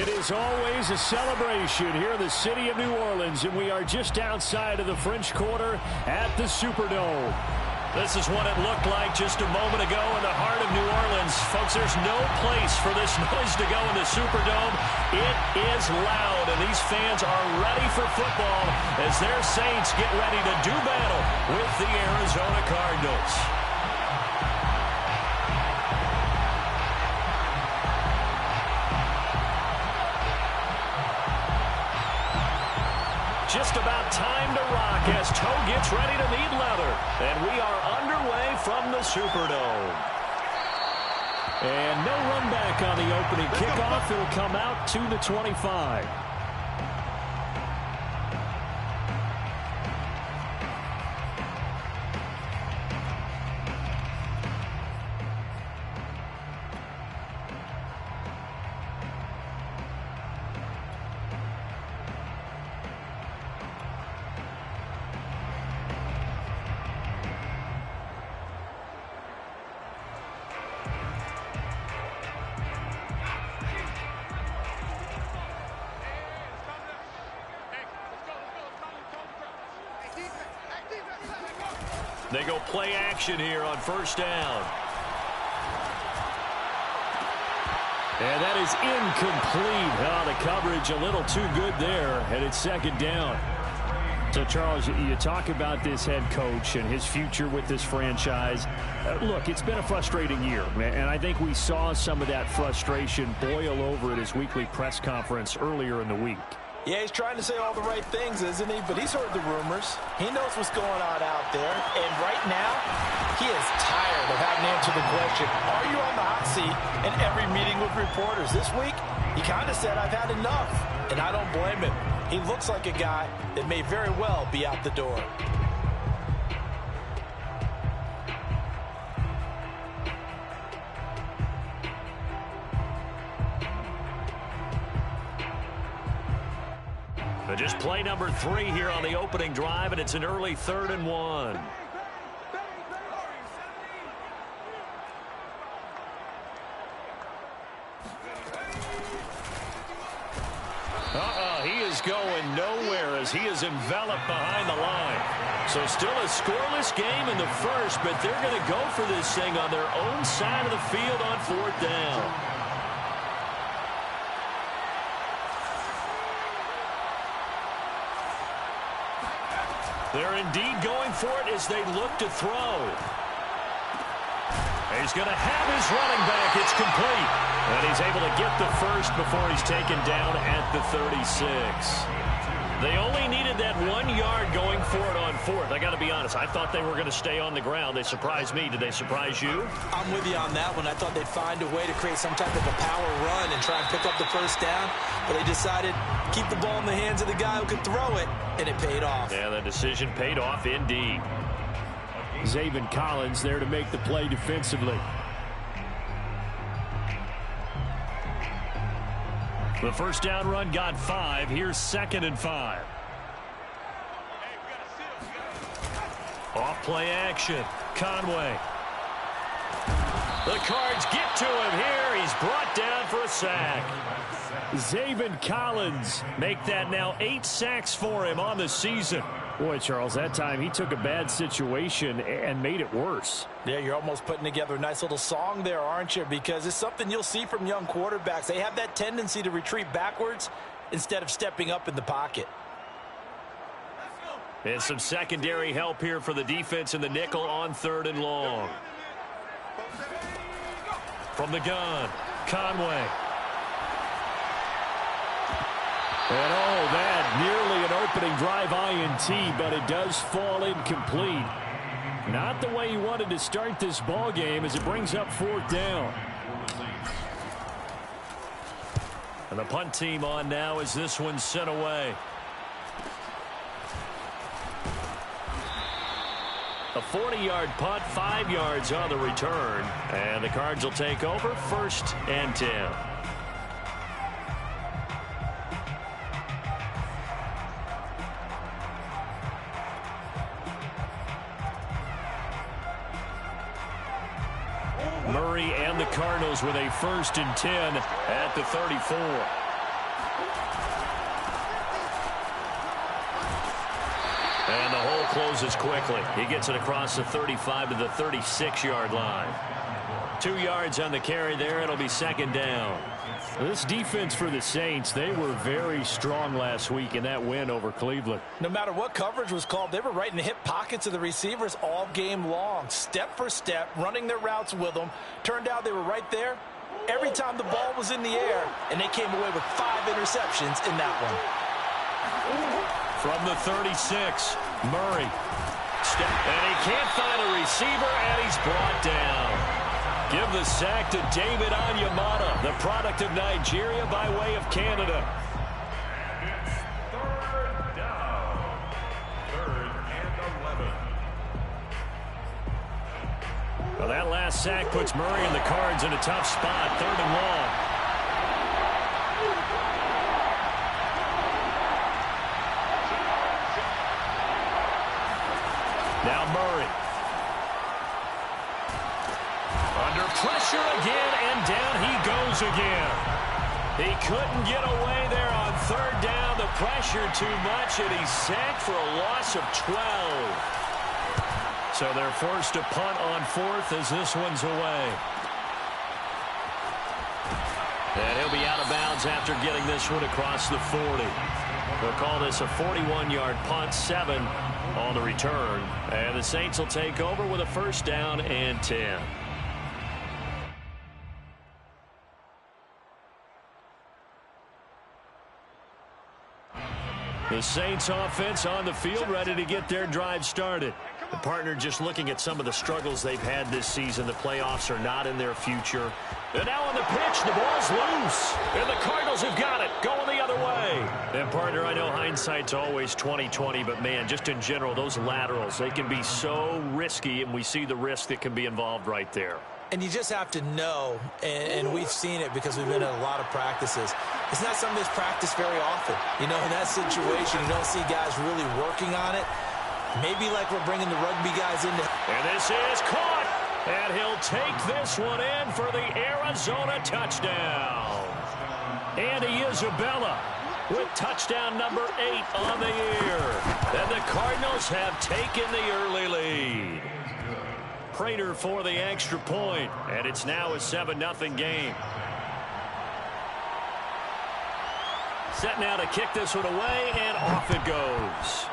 It is always a celebration here in the city of New Orleans, and we are just outside of the French Quarter at the Superdome. This is what it looked like just a moment ago in the heart of New Orleans. Folks, there's no place for this noise to go in the Superdome. It is loud, and these fans are ready for football as their Saints get ready to do battle with the Arizona Cardinals. Just about time to rock as toe gets ready to meet leather. And we are underway from the Superdome. And no run back on the opening kickoff. It'll come out to the 25. They go play action here on first down. And that is incomplete. Oh, the coverage a little too good there, and it's second down. So, Charles, you talk about this head coach and his future with this franchise. Look, it's been a frustrating year, and I think we saw some of that frustration boil over at his weekly press conference earlier in the week. Yeah, he's trying to say all the right things, isn't he? But he's heard the rumors. He knows what's going on out there. And right now, he is tired of having to answer the question, are you on the hot seat? In every meeting with reporters this week, he kind of said, I've had enough. And I don't blame him. He looks like a guy that may very well be out the door. Just play number 3 here on the opening drive, and it's an early 3rd and 1. He is going nowhere as he is enveloped behind the line. So still a scoreless game in the first, but they're going to go for this thing on their own side of the field on 4th down. They're indeed going for it as they look to throw. He's going to have his running back. It's complete. And he's able to get the first before he's taken down at the 36. They only needed that 1 yard going for it on 4th. I got to be honest, I thought they were going to stay on the ground. They surprised me. Did they surprise you? I'm with you on that one. I thought they'd find a way to create some type of a power run and try and pick up the first down. But they decided keep the ball in the hands of the guy who could throw it, and it paid off. Yeah, the decision paid off indeed. Zaven Collins there to make the play defensively. The first down run got 5. Here's 2nd and 5. Off play action. Conway. The Cards get to him here. He's brought down for a sack. Zaven Collins make that now 8 sacks for him on the season. Boy, Charles, that time he took a bad situation and made it worse. Yeah, you're almost putting together a nice little song there, aren't you? Because it's something you'll see from young quarterbacks. They have that tendency to retreat backwards instead of stepping up in the pocket. And some secondary help here for the defense in the nickel on 3rd and long. From the gun, Conway. And oh, that nearly an opening drive INT, but it does fall incomplete. Not the way he wanted to start this ball game as it brings up 4th down. And the punt team on now as this one's sent away. A 40-yard punt, 5 yards on the return. And the Cards will take over 1st and 10. Murray and the Cardinals with a 1st and 10 at the 34. closes quickly. He gets it across the 35 to the 36-yard line. 2 yards on the carry there. It'll be second down. This defense for the Saints, they were very strong last week in that win over Cleveland. No matter what coverage was called, they were right in the hip pockets of the receivers all game long. Step for step, running their routes with them. Turned out they were right there every time the ball was in the air, and they came away with 5 interceptions in that one. From the 36, Murray. And he can't find a receiver, and he's brought down. Give the sack to David Onyemata, the product of Nigeria by way of Canada. It's third down. 3rd and 11. Well, that last sack puts Murray and the Cards in a tough spot. 3rd and long. Now Murray. Under pressure again, and down he goes again. He couldn't get away there on 3rd down. The pressure too much, and he's sacked for a loss of 12. So they're forced to punt on 4th as this one's away. And he'll be out of bounds after getting this one across the 40. They'll call this a 41-yard punt, 7 on the return. And the Saints will take over with a 1st down and 10. The Saints offense on the field, ready to get their drive started. The partner just looking at some of the struggles they've had this season. The playoffs are not in their future. And now on the pitch, the ball's loose. And the Cardinals have got it, going the other way. And partner, I know hindsight's always 20/20, but man, just in general, those laterals, they can be so risky, and we see the risk that can be involved right there. And you just have to know, and we've seen it because we've been at a lot of practices. It's not something that's practiced very often. You know, in that situation, you don't see guys really working on it. Maybe like we're bringing the rugby guys into. And this is caught. And he'll take this one in for the Arizona touchdown. Andy Isabella with touchdown number 8 on the year. And the Cardinals have taken the early lead. Prater for the extra point, and it's now a 7-0 game. Set now to kick this one away, and off it goes.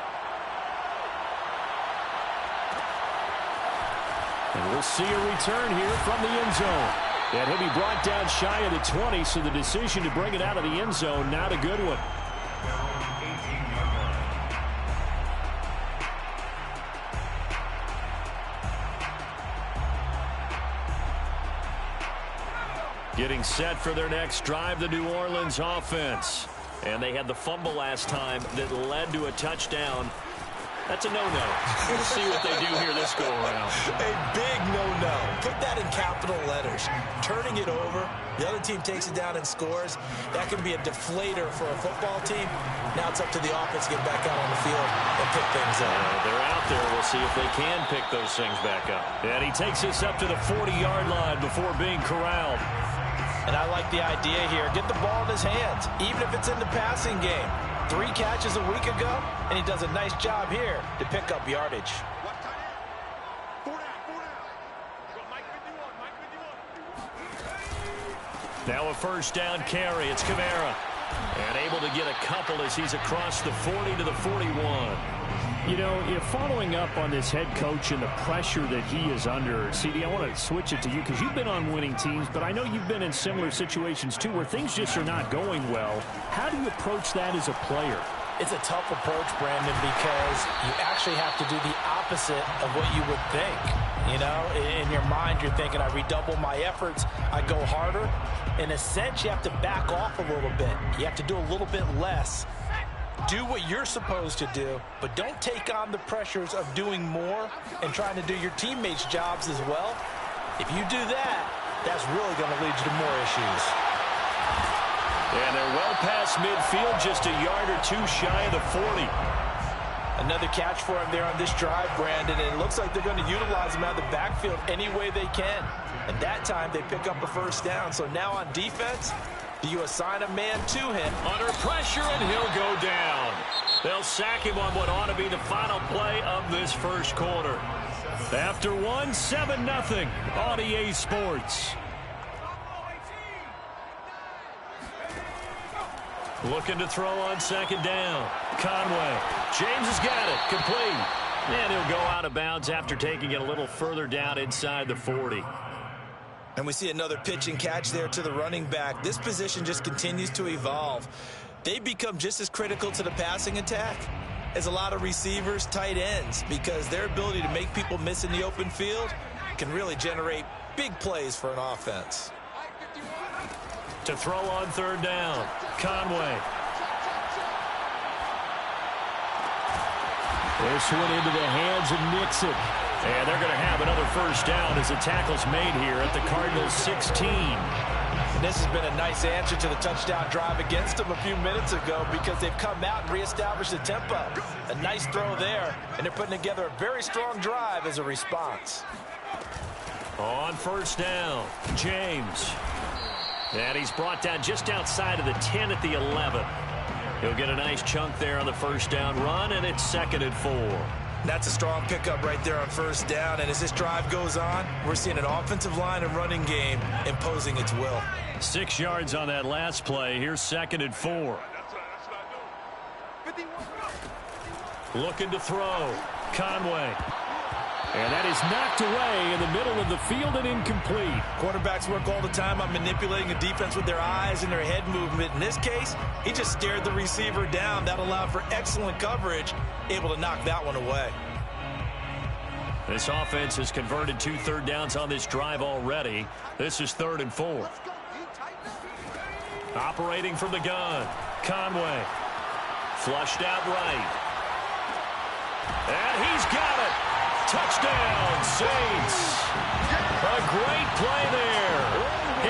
And we'll see a return here from the end zone. And he'll be brought down shy of the 20, so the decision to bring it out of the end zone, not a good one. Getting set for their next drive, the New Orleans offense. And they had the fumble last time that led to a touchdown. That's a no-no. We'll see what they do here this go-around. A big no-no. Put that in capital letters. Turning it over, the other team takes it down and scores. That can be a deflator for a football team. Now it's up to the offense to get back out on the field and pick things up. They're out there. We'll see if they can pick those things back up. And he takes this up to the 40-yard line before being corralled. And I like the idea here. Get the ball in his hands, even if it's in the passing game. 3 catches a week ago, and he does a nice job here to pick up yardage. Now a 1st down carry. It's Kamara. And able to get a couple as he's across the 40 to the 41. You know, following up on this head coach and the pressure that he is under, CD, I want to switch it to you because you've been on winning teams, but I know you've been in similar situations too where things just are not going well. How do you approach that as a player? It's a tough approach, Brandon, because you actually have to do the opposite of what you would think. You know, in your mind, you're thinking, I redouble my efforts, I go harder. In a sense, you have to back off a little bit. You have to do a little bit less. Do what you're supposed to do, but don't take on the pressures of doing more and trying to do your teammates' jobs as well. If you do that, that's really going to lead you to more issues. And they're well past midfield, just a yard or 2 shy of the 40. Another catch for him there on this drive, Brandon, and it looks like they're going to utilize him out of the backfield any way they can. And that time, they pick up a 1st down. So now on defense, do you assign a man to him? Under pressure, and he'll go down. They'll sack him on what ought to be the final play of this first quarter. After one, 7-0 on EA Sports. Looking to throw on second down. Conway. James has got it. Complete. And he'll go out of bounds after taking it a little further down inside the 40. And we see another pitch and catch there to the running back. This position just continues to evolve. They become just as critical to the passing attack as a lot of receivers, tight ends, because their ability to make people miss in the open field can really generate big plays for an offense. To throw on third down, Conway. This one into the hands of Nixon. And they're going to have another first down as the tackle's made here at the Cardinals' 16. And this has been a nice answer to the touchdown drive against them a few minutes ago because they've come out and reestablished the tempo. A nice throw there, and they're putting together a very strong drive as a response. On first down, James. And he's brought down just outside of the 10 at the 11. He'll get a nice chunk there on the first down run, and it's 2nd and 4. That's a strong pickup right there on first down, and as this drive goes on, we're seeing an offensive line and running game imposing its will. 6 yards on that last play. Here's 2nd and 4. Looking to throw. Conway. And that is knocked away in the middle of the field and incomplete. Quarterbacks work all the time on manipulating a defense with their eyes and their head movement. In this case, he just stared the receiver down. That allowed for excellent coverage, able to knock that one away. This offense has converted 2 third downs on this drive already. This is 3rd and 4. Operating from the gun, Conway. Flushed out right. And he's got it. Touchdown, Saints. A great play there.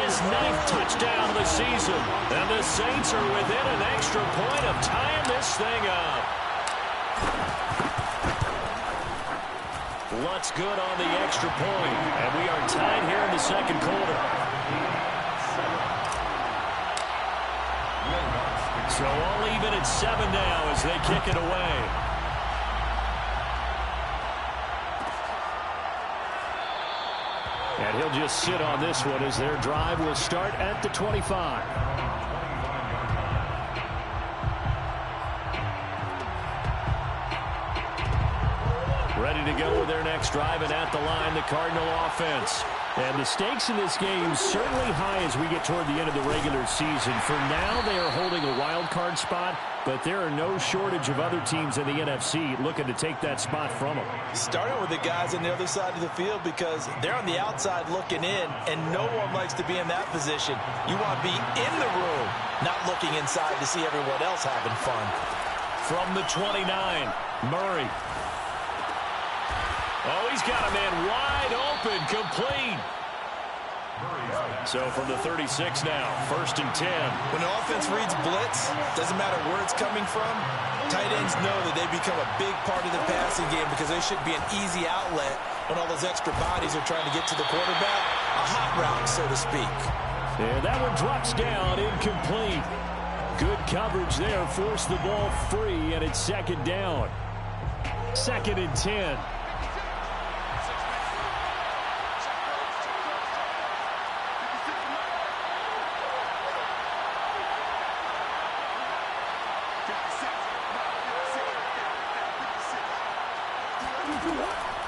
His 9th touchdown of the season. And the Saints are within an extra point of tying this thing up. What's good on the extra point? And we are tied here in the second quarter. So all even at 7 now as they kick it away. And he'll just sit on this one as their drive will start at the 25. Ready to go with their next drive, and at the line, the Cardinal offense. And the stakes in this game certainly high as we get toward the end of the regular season. For now, they are holding a wild card spot, but there are no shortage of other teams in the NFC looking to take that spot from them. Starting with the guys on the other side of the field because they're on the outside looking in, and no one likes to be in that position. You want to be in the room, not looking inside to see everyone else having fun. From the 29, Murray. Oh, he's got a man wide open, complete. So from the 36 now, 1st and 10. When the offense reads blitz, doesn't matter where it's coming from, tight ends know that they become a big part of the passing game because they should be an easy outlet when all those extra bodies are trying to get to the quarterback. A hot route, so to speak. And that one drops down, incomplete. Good coverage there, forced the ball free, and it's 2nd down. 2nd and 10.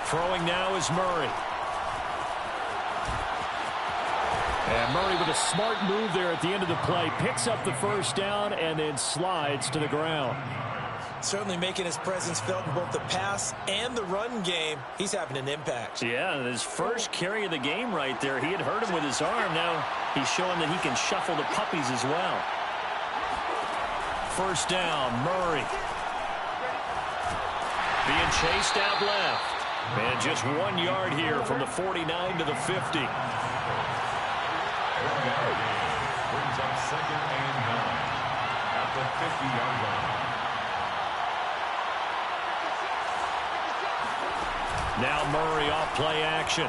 Throwing now is Murray. And Murray with a smart move there at the end of the play. Picks up the first down and then slides to the ground. Certainly making his presence felt in both the pass and the run game. He's having an impact. Yeah, his first carry of the game right there. He had hurt him with his arm. Now he's showing that he can shuffle the puppies as well. First down, Murray. Being chased out left. And just 1 yard here from the 49 to the 50. Brings up 2nd and 9 at the 50-yard line. Now Murray off play action.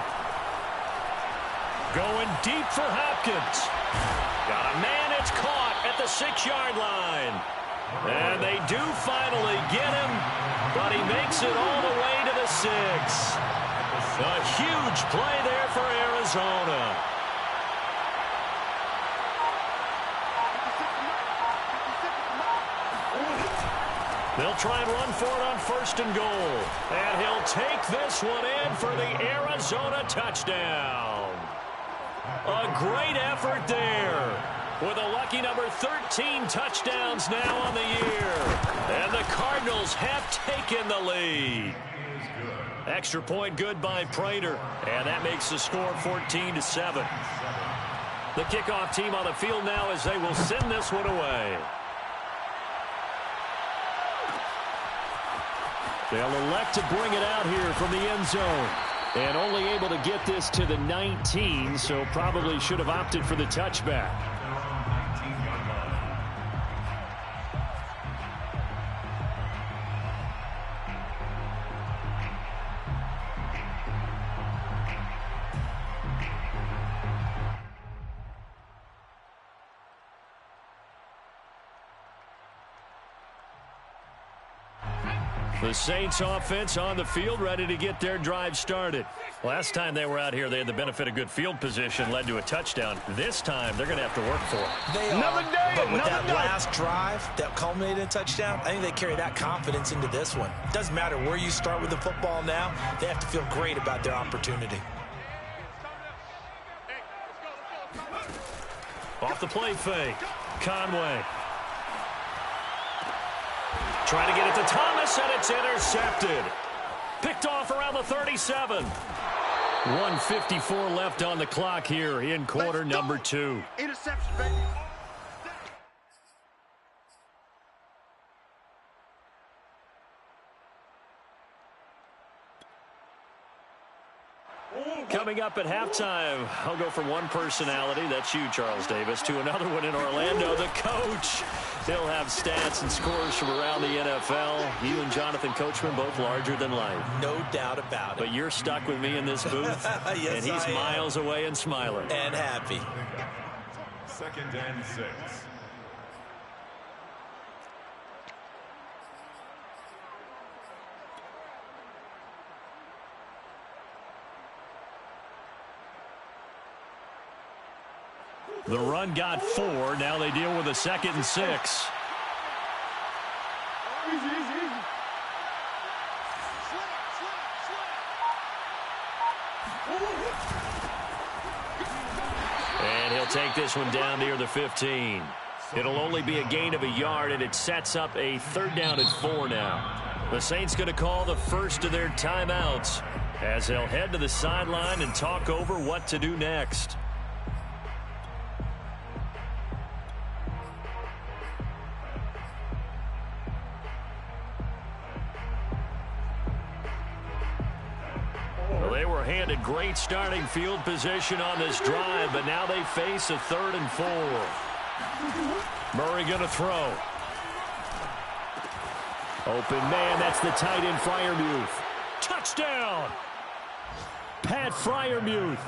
Going deep for Hopkins. Got a man, it's caught at the 6-yard line. And they do finally get him, but he makes it all the way to the 6. A huge play there for Arizona. They'll try and run for it on 1st and goal. And he'll take this one in for the Arizona touchdown. A great effort there, with a lucky number 13 touchdowns now on the year. And the Cardinals have taken the lead. Extra point good by Prater, and that makes the score 14-7. The kickoff team on the field now as they will send this one away. They'll elect to bring it out here from the end zone. And only able to get this to the 19, so probably should have opted for the touchback. The Saints offense on the field, ready to get their drive started. Last time they were out here, they had the benefit of good field position, led to a touchdown. This time, they're going to have to work for it. They another are, day, but with another that day. last drive that culminated in a touchdown, I think they carry that confidence into this one. Doesn't matter where you start with the football now, they have to feel great about their opportunity. Off the play fake, Conway. Trying to get it to Thomas, and it's intercepted. Picked off around the 37. 1:54 left on the clock here in quarter number 2. Interception, baby. Coming up at halftime, I'll go from one personality, that's you, Charles Davis, to another one in Orlando, the coach. He'll have stats and scores from around the NFL. You and Jonathan Coachman, both larger than life. No doubt about it. But you're stuck with me in this booth, yes, and he's miles away and smiling. And happy. 2nd and 6. The run got 4. Now they deal with a 2nd and 6. And he'll take this one down near the 15. It'll only be a gain of a yard, and it sets up a 3rd down and 4 now. The Saints going to call the first of their timeouts as they'll head to the sideline and talk over what to do next. Handed great starting field position on this drive, but now they face a 3rd and 4. Murray going to throw. Open man, that's the tight end Freiermuth. Touchdown! Pat Freiermuth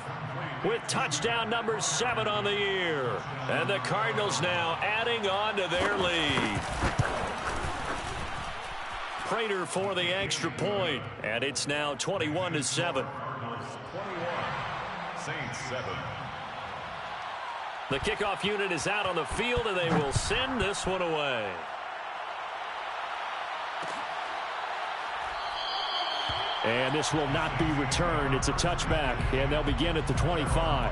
with touchdown number 7 on the year. And the Cardinals now adding on to their lead. Prater for the extra point, and it's now 21-7. 21, Saints 7. The kickoff unit is out on the field, and they will send this one away. And this will not be returned. It's a touchback, and they'll begin at the 25.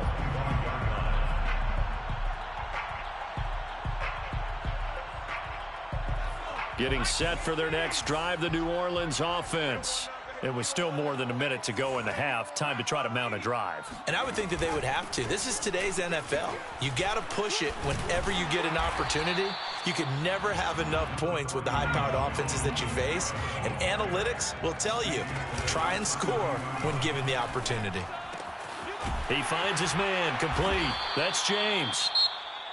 Getting set for their next drive, the New Orleans offense. It was still more than a minute to go in the half. Time to try to mount a drive. And I would think that they would have to. This is today's NFL. You got to push it whenever you get an opportunity. You can never have enough points with the high-powered offenses that you face. And analytics will tell you, try and score when given the opportunity. He finds his man, complete. That's James.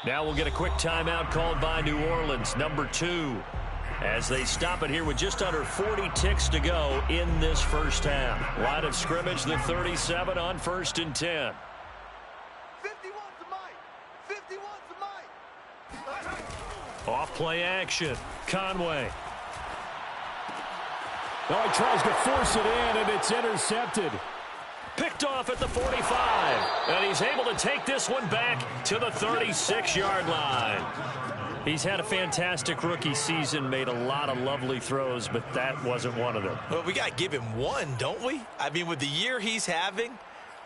Now we'll get a quick timeout called by New Orleans, number 2. As they stop it here with just under 40 ticks to go in this first half. Line of scrimmage, the 37 on 1st and 10. 51's the mic. 51's the mic. Off play action. Conway. Oh, he tries to force it in, and it's intercepted. Picked off at the 45. And he's able to take this one back to the 36-yard line. He's had a fantastic rookie season, made a lot of lovely throws, but that wasn't one of them. Well, we got to give him one, don't we? I mean, with the year he's having,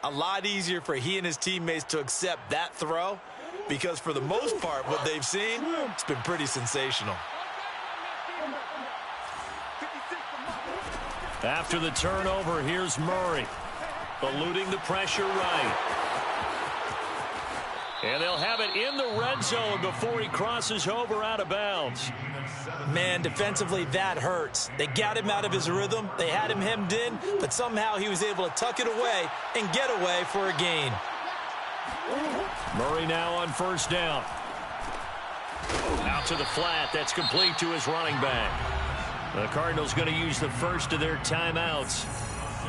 a lot easier for he and his teammates to accept that throw because for the most part, what they've seen, it's been pretty sensational. After the turnover, here's Murray. Eluding the pressure right. And they'll have it in the red zone before he crosses over out of bounds. Man, defensively, that hurts. They got him out of his rhythm. They had him hemmed in, but somehow he was able to tuck it away and get away for a gain. Murray now on first down. Out to the flat. That's complete to his running back. The Cardinals going to use the first of their timeouts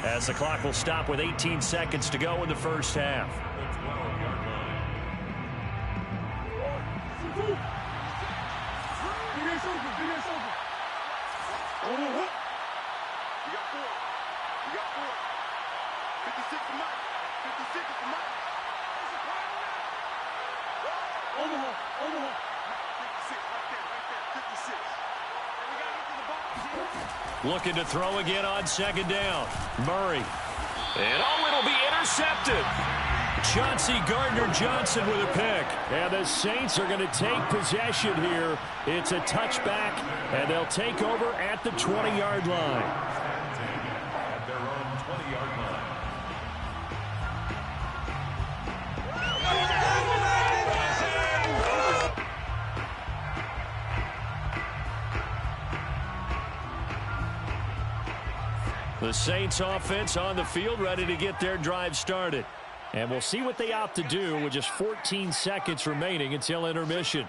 as the clock will stop with 18 seconds to go in the first half. Looking to throw again on second down. Murray. And it'll be intercepted. Chauncey Gardner-Johnson with a pick. And the Saints are going to take possession here. It's a touchback, and they'll take over at the 20-yard line. At their own 20-yard line. The Saints offense on the field, ready to get their drive started. And we'll see what they opt to do with just 14 seconds remaining until intermission.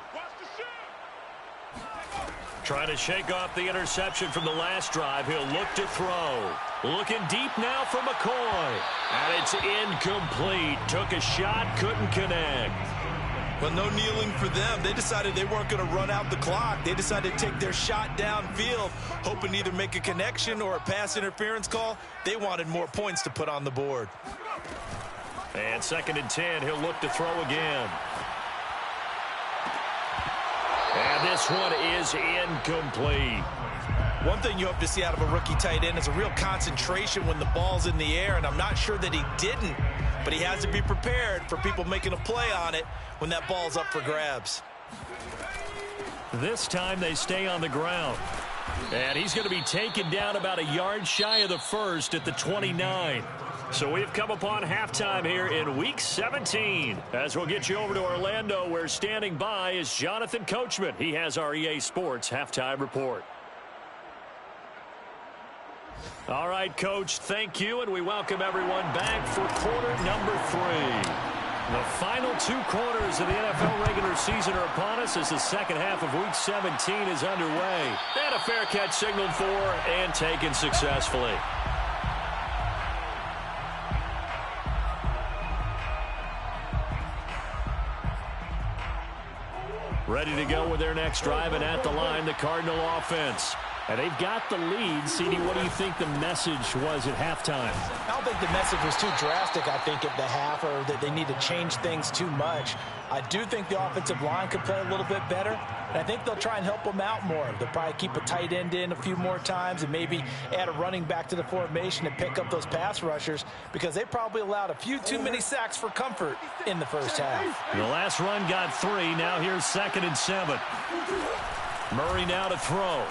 Trying to shake off the interception from the last drive. He'll look to throw. Looking deep now for McCoy. And it's incomplete. Took a shot, couldn't connect. Well, no kneeling for them. They decided they weren't going to run out the clock. They decided to take their shot downfield, hoping to either make a connection or a pass interference call. They wanted more points to put on the board. And 2nd and 10, he'll look to throw again. And this one is incomplete. One thing you hope to see out of a rookie tight end is a real concentration when the ball's in the air, and I'm not sure that he didn't, but he has to be prepared for people making a play on it when that ball's up for grabs. This time they stay on the ground. And he's going to be taken down about a yard shy of the first at the 29. So we've come upon halftime here in Week 17. As we'll get you over to Orlando, where standing by is Jonathan Coachman. He has our EA Sports Halftime Report. All right, Coach, thank you, and we welcome everyone back for quarter number 3. The final 2 quarters of the NFL regular season are upon us as the second half of Week 17 is underway. And a fair catch signaled for and taken successfully. Ready to go with their next drive, and at the line, the Cardinal offense. And they've got the lead. CD, what do you think the message was at halftime? I don't think the message was too drastic, I think, at the half, or that they need to change things too much. I do think the offensive line could play a little bit better, and I think they'll try and help them out more. They'll probably keep a tight end in a few more times and maybe add a running back to the formation and pick up those pass rushers because they probably allowed a few too many sacks for comfort in the first half. The last run got 3. Now here's 2nd and 7. Murray now to throw.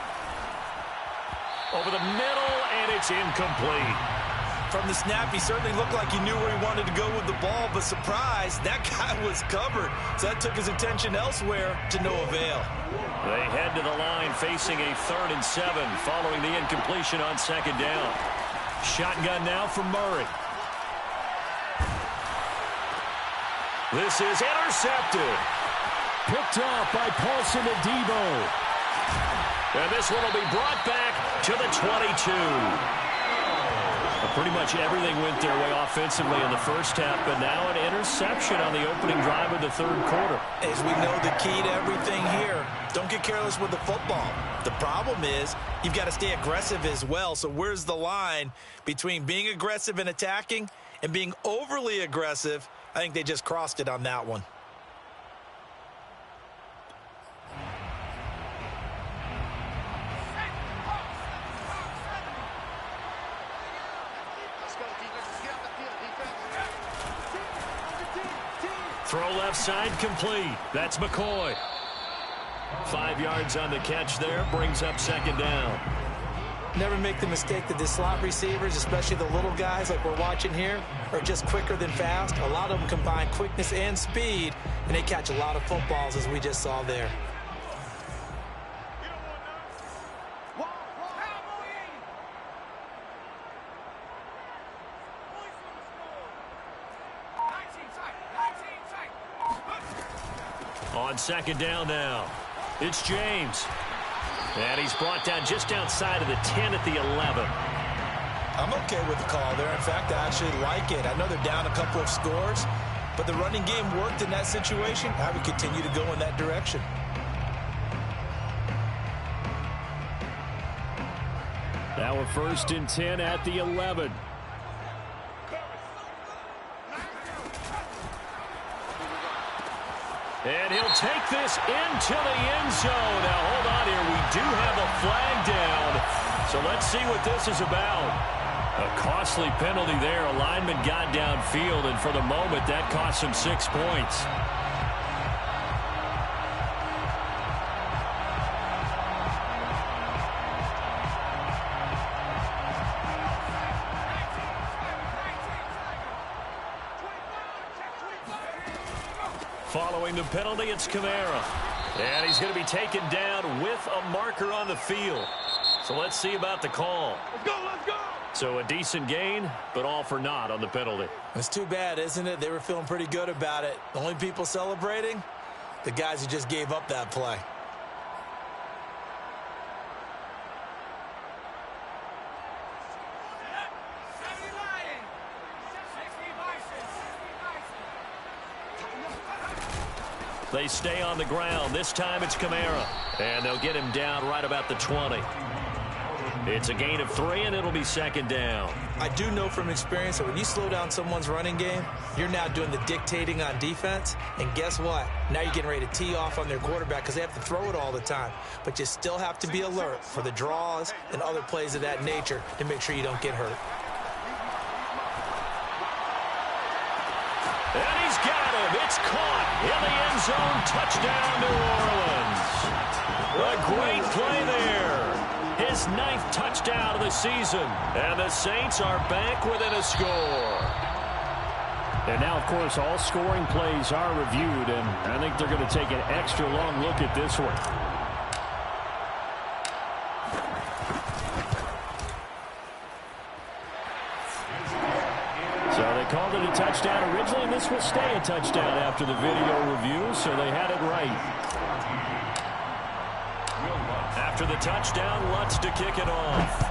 Over the middle, and it's incomplete. From the snap, he certainly looked like he knew where he wanted to go with the ball, but surprise, that guy was covered. So that took his attention elsewhere to no avail. They head to the line facing a 3rd and 7 following the incompletion on 2nd down. Shotgun now for Murray. This is intercepted. Picked off by Paulson Adebo. And this one will be brought back to the 22. Pretty much everything went their way offensively in the first half, but now an interception on the opening drive of the third quarter. As we know, the key to everything here, don't get careless with the football. The problem is you've got to stay aggressive as well. So where's the line between being aggressive and attacking and being overly aggressive? I think they just crossed it on that one. Throw left side complete. That's McCoy. 5 yards on the catch there. Brings up second down. Never make the mistake that the slot receivers, especially the little guys like we're watching here, are just quicker than fast. A lot of them combine quickness and speed, and they catch a lot of footballs, as we just saw there. On second down now, it's James. And he's brought down just outside of the 10 at the 11. I'm okay with the call there. In fact, I actually like it. I know they're down a couple of scores, but the running game worked in that situation. I would continue to go in that direction. Now we're 1st and 10 at the 11. And he'll take this into the end zone. Now, hold on here. We do have a flag down. So let's see what this is about. A costly penalty there. A lineman got downfield, and for the moment, that cost him 6 points. Following the penalty, it's Kamara. And he's going to be taken down with a marker on the field. So let's see about the call. Let's go, let's go! So a decent gain, but all for naught on the penalty. It's too bad, isn't it? They were feeling pretty good about it. The only people celebrating, the guys who just gave up that play. They stay on the ground. This time it's Kamara. And they'll get him down right about the 20. It's a gain of 3, and it'll be second down. I do know from experience that when you slow down someone's running game, you're now doing the dictating on defense. And guess what? Now you're getting ready to tee off on their quarterback because they have to throw it all the time. But you still have to be alert for the draws and other plays of that nature to make sure you don't get hurt. And he's got him. It's caught in the end zone. Touchdown, New Orleans. A great play there. His 9th touchdown of the season. And the Saints are back within a score. And now, of course, all scoring plays are reviewed, and I think they're going to take an extra long look at this one. So they called it a touchdown originally, and this will stay a touchdown after the video review, so they had it right. After the touchdown, Lutz to kick it off.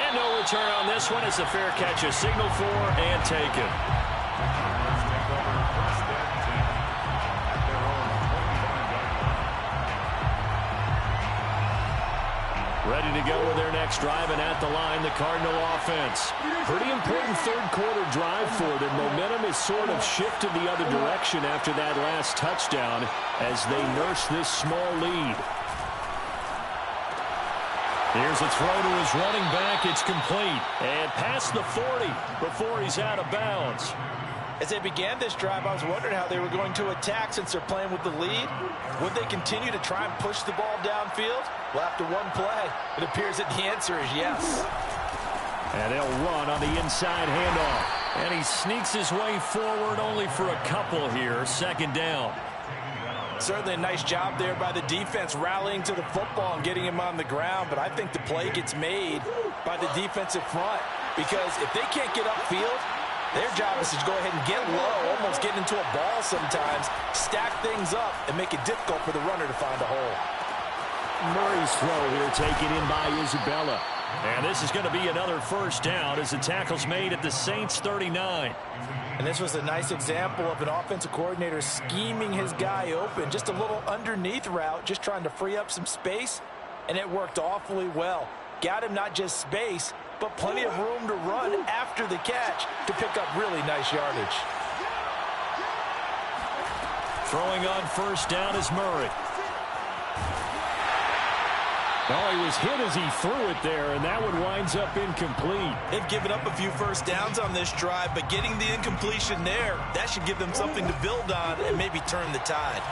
And no return on this one as the fair catch is signaled for and taken. Ready to go with their next drive, and at the line, the Cardinal offense. Pretty important third quarter drive for them. Momentum has sort of shifted the other direction after that last touchdown as they nurse this small lead. Here's a throw to his running back. It's complete. And past the 40 before he's out of bounds. As they began this drive, I was wondering how they were going to attack since they're playing with the lead. Would they continue to try and push the ball downfield? Well, after one play, it appears that the answer is yes. And they'll run on the inside handoff. And he sneaks his way forward only for a couple here. Second down. Certainly a nice job there by the defense rallying to the football and getting him on the ground. But I think the play gets made by the defensive front. Because if they can't get upfield, their job is to go ahead and get low, almost get into a ball sometimes, stack things up, and make it difficult for the runner to find a hole. Murray's throw here taken in by Isabella. And this is going to be another first down as the tackle's made at the Saints 39. And this was a nice example of an offensive coordinator scheming his guy open. Just a little underneath route, just trying to free up some space, and it worked awfully well. Got him not just space, but plenty of room to run after the catch to pick up really nice yardage. Throwing on first down is Murray. Oh, he was hit as he threw it there, and that one winds up incomplete. They've given up a few first downs on this drive, but getting the incompletion there, that should give them something to build on and maybe turn the tide.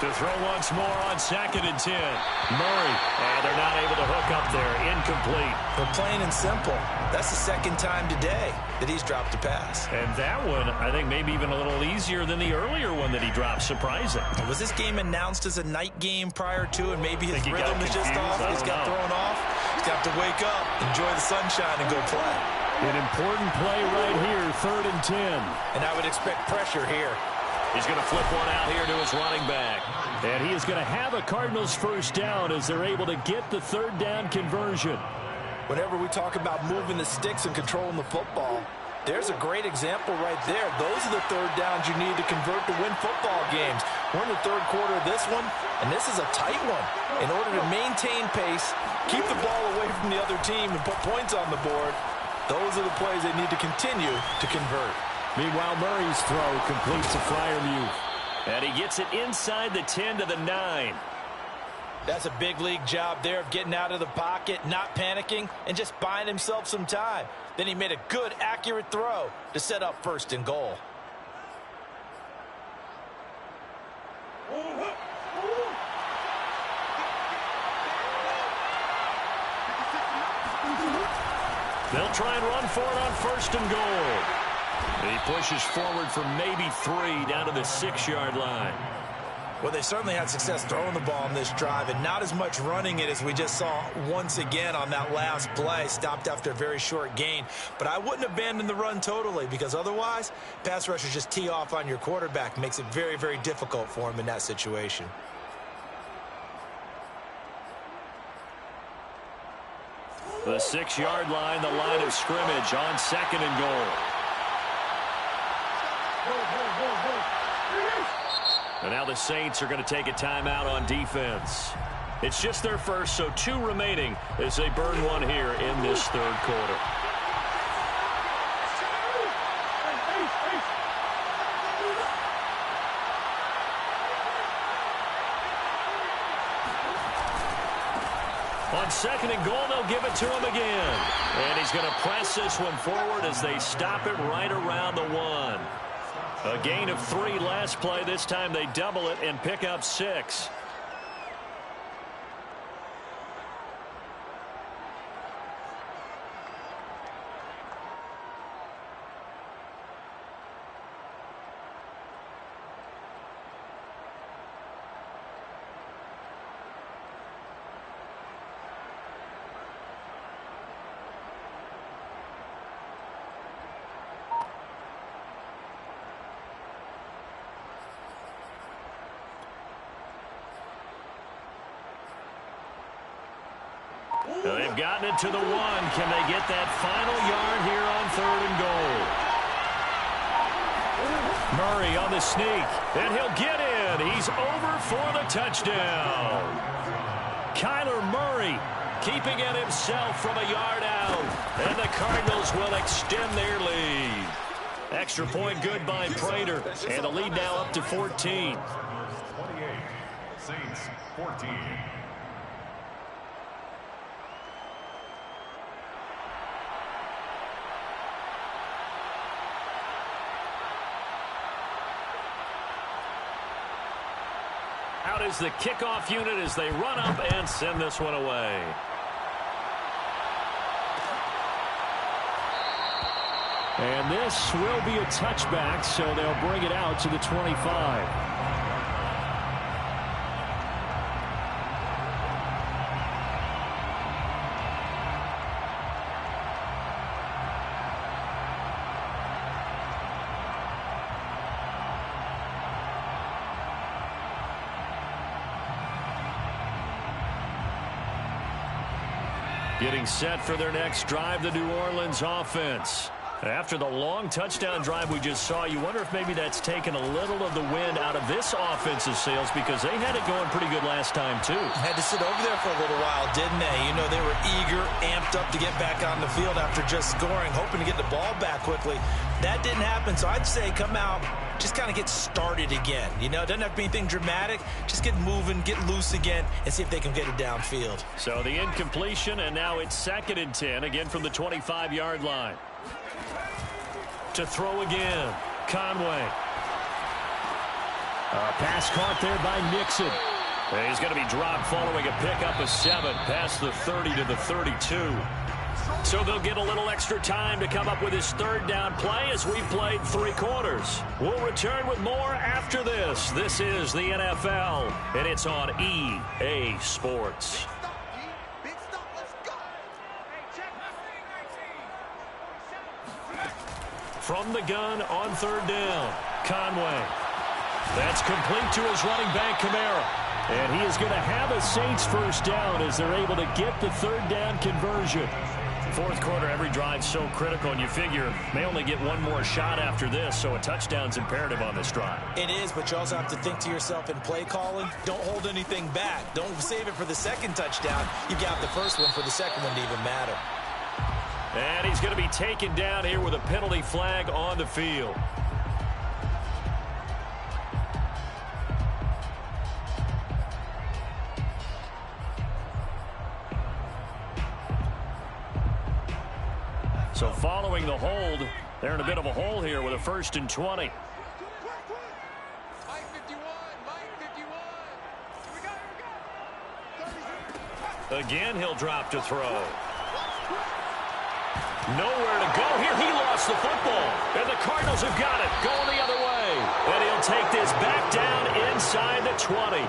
To throw once more on 2nd and 10. Murray, and they're not able to hook up there. Incomplete. But plain and simple, that's the second time today that he's dropped a pass. And that one, I think, maybe even a little easier than the earlier one that he dropped. Surprising. Was this game announced as a night game prior to, and maybe his rhythm is just off? He's got thrown off. He's got to wake up, enjoy the sunshine, and go play. An important play right here, 3rd and 10. And I would expect pressure here. He's going to flip one out here to his running back. And he is going to have a Cardinals first down as they're able to get the 3rd down conversion. Whenever we talk about moving the sticks and controlling the football, there's a great example right there. Those are the 3rd downs you need to convert to win football games. We're in the 3rd quarter of this one, and this is a tight one. In order to maintain pace, keep the ball away from the other team, and put points on the board, those are the plays they need to continue to convert. Meanwhile, Murray's throw completes a Freiermuth. And he gets it inside the 10 to the 9. That's a big league job there of getting out of the pocket, not panicking, and just buying himself some time. Then he made a good, accurate throw to set up 1st and goal. They'll try and run for it on 1st and goal. He pushes forward for maybe 3 down to the 6-yard line. Well, they certainly had success throwing the ball on this drive, and not as much running it as we just saw once again on that last play. Stopped after a very short gain. But I wouldn't abandon the run totally, because otherwise, pass rushers just tee off on your quarterback. Makes it very, very difficult for him in that situation. The 6-yard line, the line of scrimmage on 2nd and goal. And now the Saints are going to take a timeout on defense. It's just their first, so 2 remaining as they burn one here in this 3rd quarter. On 2nd and goal, they'll give it to him again. And he's going to press this one forward as they stop it right around the 1. A gain of 3 last play. This time they double it and pick up 6. They've gotten it to the 1. Can they get that final yard here on 3rd and goal? Murray on the sneak, and he'll get in. He's over for the touchdown. Kyler Murray keeping it himself from a yard out, and the Cardinals will extend their lead. Extra point good by Prater, and the lead now up to 14. 28, Saints 14. Out is the kickoff unit as they run up and send this one away. And this will be a touchback, so they'll bring it out to the 25. Getting set for their next drive, the New Orleans offense. After the long touchdown drive we just saw, you wonder if maybe that's taken a little of the wind out of this offense's sails, because they had it going pretty good last time, too. Had to sit over there for a little while, didn't they? You know, they were eager, amped up to get back on the field after just scoring, hoping to get the ball back quickly. That didn't happen, so I'd say come out, just kind of get started again. You know, it doesn't have to be anything dramatic. Just get moving, get loose again, and see if they can get it downfield. So the incompletion, and now it's 2nd and 10, again from the 25-yard line. To throw again, Conway. A pass caught there by Nixon. And he's going to be dropped following a pickup of 7 past the 30 to the 32. So they'll get a little extra time to come up with his 3rd down play as we've played 3 quarters. We'll return with more after this. This is the NFL, and it's on EA Sports. From the gun on 3rd down, Conway. That's complete to his running back, Kamara. And he is going to have a Saints 1st down as they're able to get the 3rd down conversion. 4th quarter, every drive so critical, and you figure may only get one more shot after this, so a touchdown's imperative on this drive. It is, but you also have to think to yourself in play calling, don't hold anything back. Don't save it for the 2nd touchdown. You got the 1st one for the 2nd one to even matter. And he's going to be taken down here with a penalty flag on the field. So following the hold, they're in a bit of a hole here with a 1st and 20. Again, he'll drop to throw. Nowhere to go here. He lost the football. And the Cardinals have got it. Going the other way. And he'll take this back down inside the 20.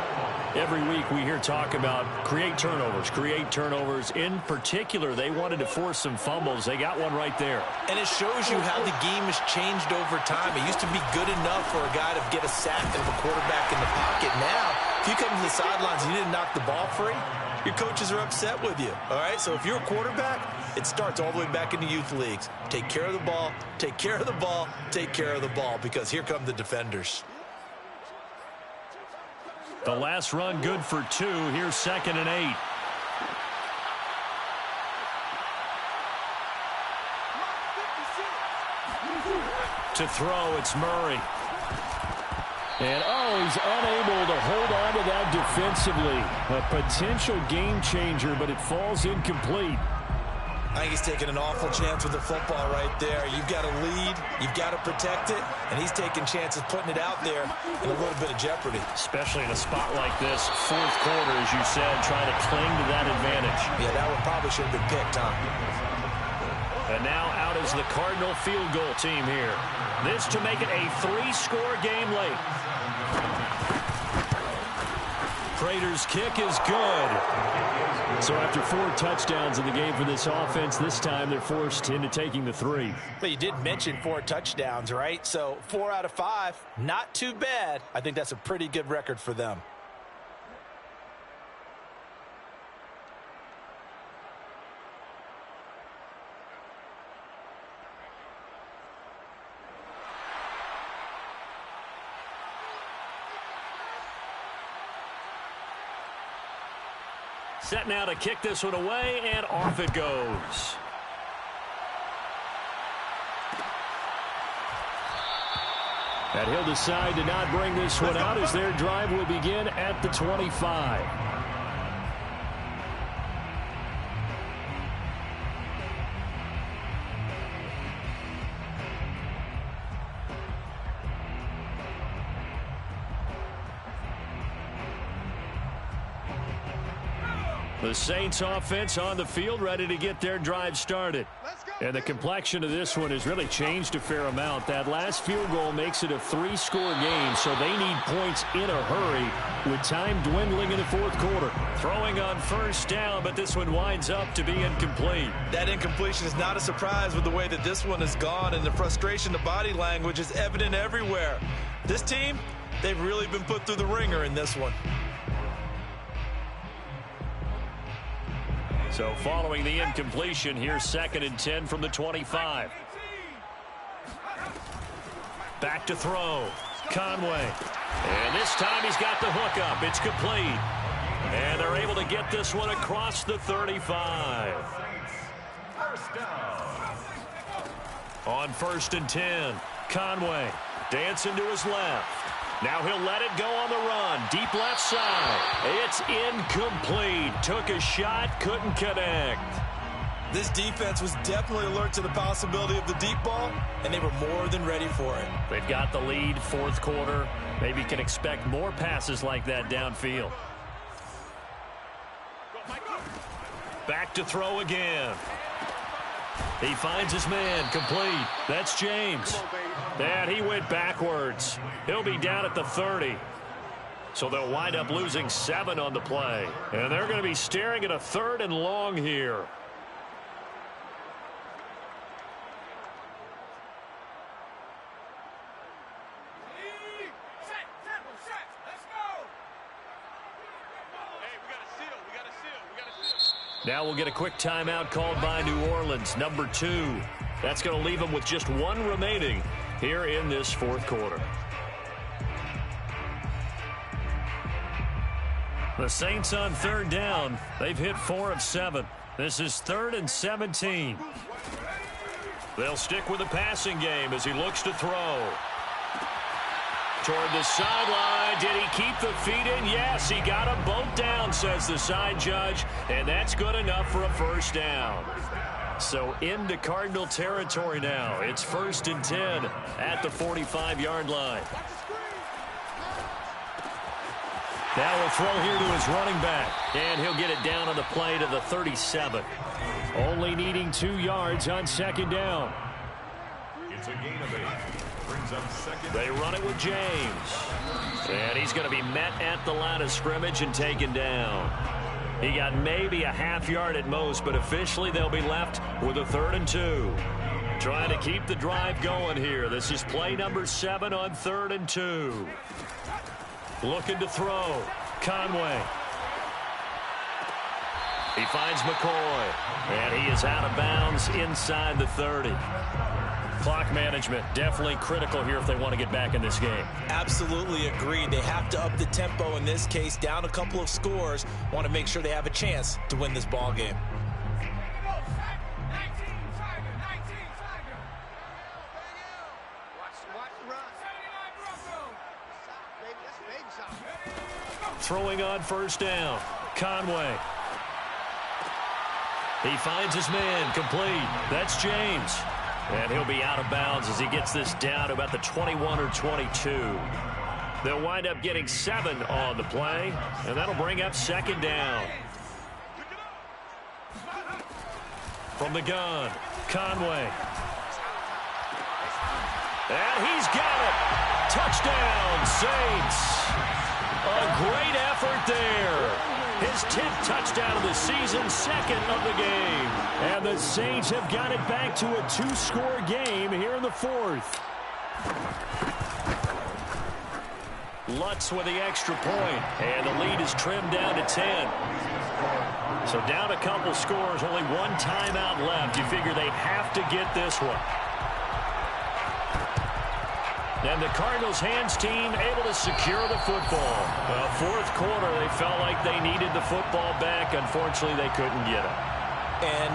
Every week we hear talk about create turnovers. In particular, they wanted to force some fumbles. They got one right there. And it shows you how the game has changed over time. It used to be good enough for a guy to get a sack of a quarterback in the pocket. Now, if you come to the sidelines and you didn't knock the ball free, your coaches are upset with you. All right, so if you're a quarterback, it starts all the way back in the youth leagues. Take care of the ball, take care of the ball, take care of the ball, because here come the defenders. The last run good for 2. Here's 2nd and 8. To throw, it's Murray. And, he's unable to hold on to that defensively. A potential game changer, but it falls incomplete. I think he's taking an awful chance with the football right there. You've got to lead, you've got to protect it, and he's taking chances putting it out there in a little bit of jeopardy. Especially in a spot like this, 4th quarter, as you said, trying to cling to that advantage. Yeah, that one probably should have been picked, huh? And now out is the Cardinal field goal team here. This to make it a 3-score game late. Prater's kick is good. So after 4 touchdowns in the game for this offense, this time they're forced into taking the 3. But you did mention 4 touchdowns, right? So 4 out of 5, not too bad. I think that's a pretty good record for them. Set now to kick this one away, and off it goes. And he'll decide to not bring this one out as their drive will begin at the 25. The Saints offense on the field ready to get their drive started. And the complexion of this one has really changed a fair amount. That last field goal makes it a 3-score game, so they need points in a hurry with time dwindling in the 4th quarter. Throwing on 1st down, but this one winds up to be incomplete. That incompletion is not a surprise with the way that this one has gone, and the frustration, the body language is evident everywhere. This team, they've really been put through the ringer in this one. So following the incompletion, here's 2nd and 10 from the 25. Back to throw. Conway. And this time he's got the hook up. It's complete. And they're able to get this one across the 35. First down. On 1st and 10, Conway dancing to his left. Now he'll let it go on the run. Deep left side. It's incomplete. Took a shot, couldn't connect. This defense was definitely alert to the possibility of the deep ball, and they were more than ready for it. They've got the lead, 4th quarter. Maybe can expect more passes like that downfield. Back to throw again. He finds his man, complete. That's James. And he went backwards. He'll be down at the 30. So they'll wind up losing 7 on the play. And they're going to be staring at a 3rd and long here. Now we'll get a quick timeout called by New Orleans, number 2. That's going to leave them with just 1 remaining here in this 4th quarter. The Saints on 3rd down. They've hit 4 of 7. This is 3rd and 17. They'll stick with the passing game as he looks to throw. Toward the sideline. Did he keep the feet in? Yes, he got them both down, says the side judge. And that's good enough for a 1st down. So into Cardinal territory now. It's 1st and 10 at the 45-yard line. Now we'll throw here to his running back. And he'll get it down on the play to the 37. Only needing 2 yards on 2nd down. It's a gain of 8. Brings up 2nd. They run it with James. And he's going to be met at the line of scrimmage and taken down. He got maybe a half yard at most, but officially they'll be left with a 3rd and 2. Trying to keep the drive going here. This is play number 7 on 3rd and 2. Looking to throw. Conway. He finds McCoy. And he is out of bounds inside the 30. Clock management definitely critical here if they want to get back in this game. Absolutely agreed. They have to up the tempo in this case, down a couple of scores. Want to make sure they have a chance to win this ball game. Throwing on 1st down. Conway. He finds his man, complete. That's James. And he'll be out of bounds as he gets this down to about the 21 or 22. They'll wind up getting 7 on the play, and that'll bring up 2nd down. From the gun, Conway. And he's got it. Touchdown, Saints. A great effort there. His 10th touchdown of the season, 2nd of the game. And the Saints have got it back to a 2-score game here in the 4th. Lutz with the extra point, and the lead is trimmed down to 10. So down a couple scores, only 1 timeout left. You figure they have to get this one. And the Cardinals' hands team able to secure the football. 4th quarter, they felt like they needed the football back. Unfortunately, they couldn't get it. And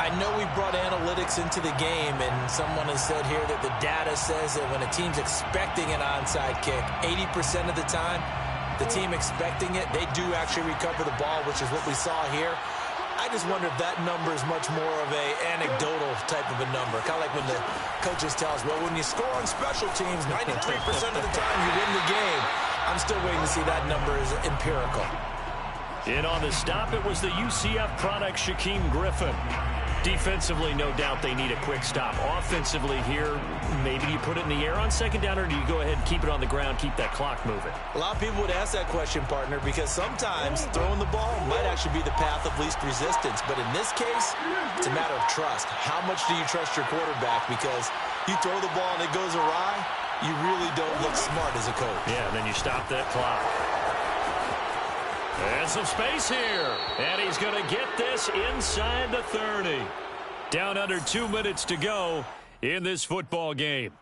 I know we brought analytics into the game, and someone has said here that the data says that when a team's expecting an onside kick, 80% of the time, the team expecting it, they do actually recover the ball, which is what we saw here. I just wonder if that number is much more of a anecdotal type of a number. Kind of like when the coaches tell us, well, when you score on special teams, 93% of the time you win the game. I'm still waiting to see that number is empirical. In on the stop, it was the UCF product, Shaquem Griffin. Defensively, no doubt they need a quick stop. Offensively here, maybe you put it in the air on 2nd down, or do you go ahead and keep it on the ground, keep that clock moving? A lot of people would ask that question, partner, because sometimes throwing the ball might actually be the path of least resistance. But in this case, it's a matter of trust. How much do you trust your quarterback? Because you throw the ball and it goes awry, you really don't look smart as a coach. Yeah, then you stop that clock. And some space here. And he's going to get this inside the 30. Down under 2 minutes to go in this football game.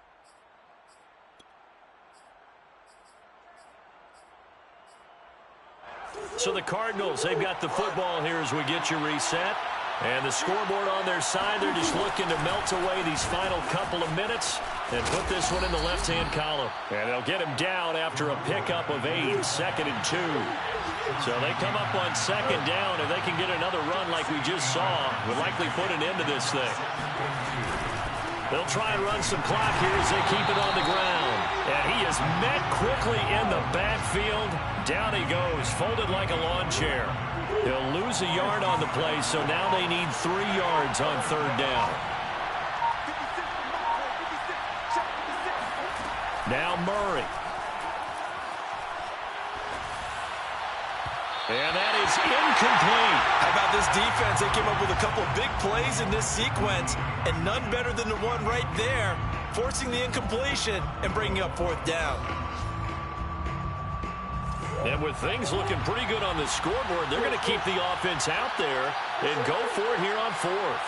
So the Cardinals, they've got the football here as we get you reset. And the scoreboard on their side, they're just looking to melt away these final couple of minutes and put this one in the left-hand column. And they'll get him down after a pickup of 8, 2nd and 2. So they come up on 2nd down. If they can get another run like we just saw, will likely put an end to this thing. They'll try and run some clock here as they keep it on the ground. And he is met quickly in the backfield. Down he goes, folded like a lawn chair. He'll lose a yard on the play, so now they need 3 yards on 3rd down. Now Murray. And that is incomplete. How about this defense? They came up with a couple big plays in this sequence, and none better than the one right there, forcing the incompletion and bringing up 4th down. And with things looking pretty good on the scoreboard, they're going to keep the offense out there and go for it here on 4th.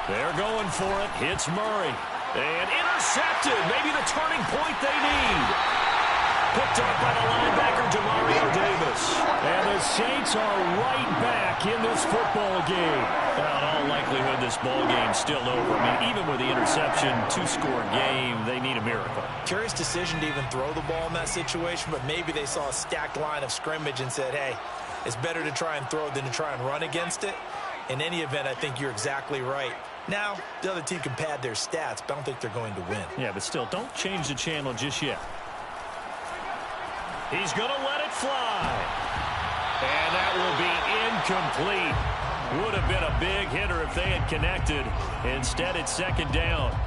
They're going for it. Hits Murray. And intercepted. Maybe the turning point they need. Picked up by the linebacker, Demario Davis. And the Saints are right back in this football game. Well, in all likelihood, this ball game's still over. I mean, even with the interception, 2-score game, they need a miracle. Curious decision to even throw the ball in that situation, but maybe they saw a stacked line of scrimmage and said, hey, it's better to try and throw than to try and run against it. In any event, I think you're exactly right. Now, the other team can pad their stats, but I don't think they're going to win. Yeah, but still, don't change the channel just yet. He's going to let it fly. And that will be incomplete. Would have been a big hitter if they had connected. Instead, it's 2nd down.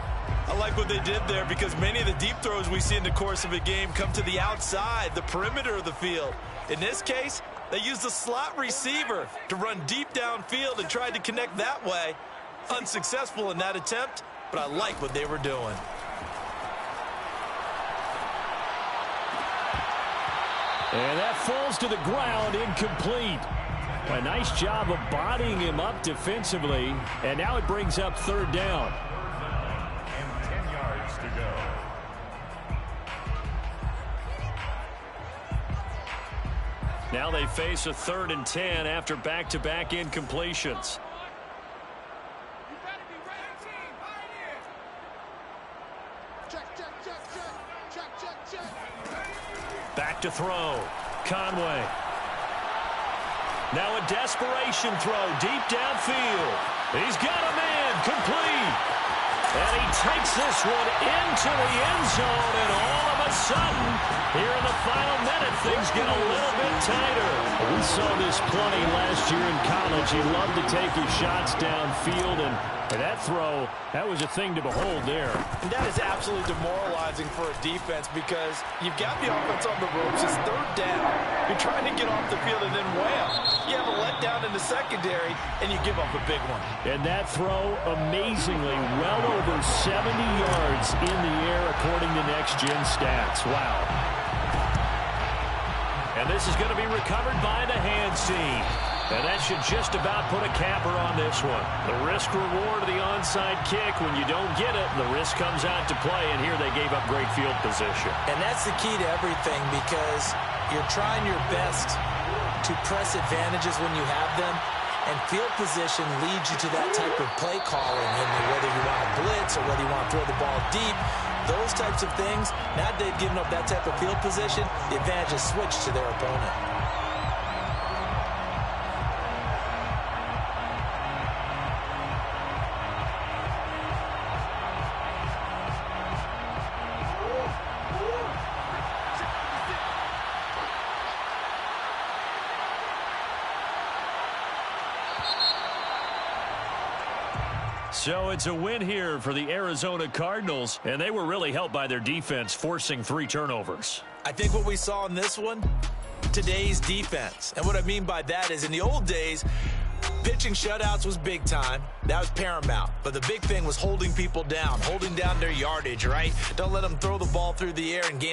I like what they did there because many of the deep throws we see in the course of a game come to the outside, the perimeter of the field. In this case, they used the slot receiver to run deep downfield and tried to connect that way. Unsuccessful in that attempt, but I like what they were doing. And that falls to the ground, incomplete. A nice job of bodying him up defensively. And now it brings up 3rd down. And 10 yards to go. Now they face a 3rd and 10 after back-to-back incompletions. Back to throw. Conway. Now a desperation throw deep downfield. He's got a man. Complete. And he takes this one into the end zone. And all of a sudden, here in the final minute, things get a little bit tighter. We saw this plenty last year in college. He loved to take his shots downfield. And that throw, that was a thing to behold there. And that is absolutely demoralizing for a defense because you've got the offense on the ropes. It's 3rd down. You're trying to get off the field and then wham. You have a letdown in the secondary and you give up a big one. And that throw, amazingly, well over 70 yards in the air according to Next Gen Stats. Wow. And this is going to be recovered by the hands team. And that should just about put a capper on this one. The risk-reward of the onside kick, when you don't get it, the risk comes out to play, and here they gave up great field position. And that's the key to everything because you're trying your best to press advantages when you have them, and field position leads you to that type of play calling, and whether you want to blitz or whether you want to throw the ball deep, those types of things, now that they've given up that type of field position, the advantage is switched to their opponent. So it's a win here for the Arizona Cardinals, and they were really helped by their defense, forcing 3 turnovers. I think what we saw in this one, today's defense. And what I mean by that is in the old days, pitching shutouts was big time. That was paramount. But the big thing was holding people down, holding down their yardage, right? Don't let them throw the ball through the air and gain